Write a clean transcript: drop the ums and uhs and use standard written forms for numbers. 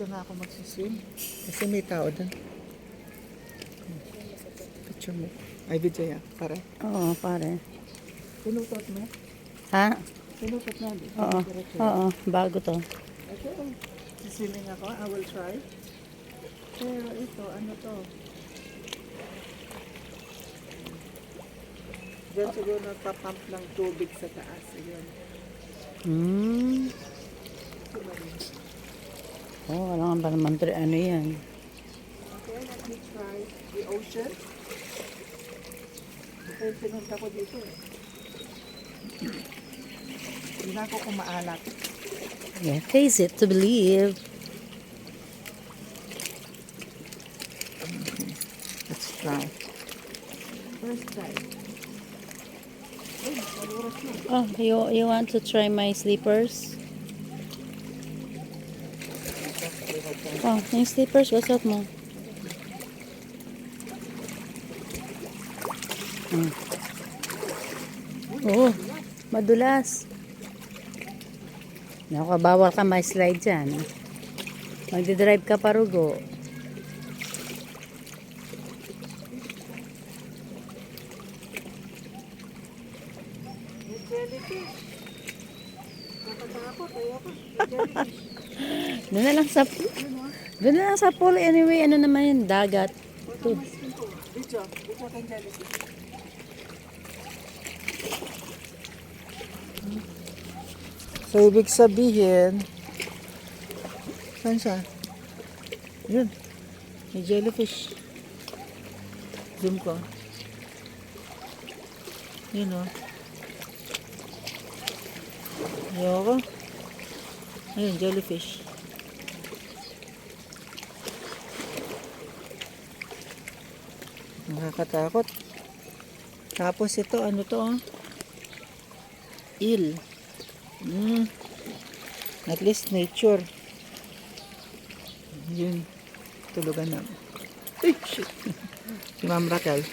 dito na ako magsiswim. Kasi may tao doon. Picture mo. Ay, video ya. Pare. Oo, pare. Pinutot mo? Ha? Pinutot na. Oo. Oo, bago to. Okay. Siswimming ako. I will try. Pero ito, ano to? Diyan siguro nagpa-pump ng tubig sa taas. Ayun. Oh, alam ba naman ano yan? Okay, let me try the ocean. Ito yung pinunta ko dito eh. Hindi na ako kumaalat. Yeah, taste it to believe. Let's try. First try. Ay, maluras na. Oh, you want to try my slippers? Oh, yung slippers, what's mo? Oh, madulas. Naku, bawal ka ma-slide dyan. Magdidrive ka parugo. May jellyfish. Nakatakot, ayoko. May jellyfish. Doon na lang sa pool. Anyway, ano naman yung dagat. Ito. Video kang jellyfish. So, ibig sabihin, saan siya? Yun. May jellyfish. Zoom ko. Yun o. Ayoko. Ayun, jellyfish. Nakakatakot. Tapos ito, ano to? Eel. At least nature. Yun. Tulugan na. Ay, shit. Si Ma'am Raquel.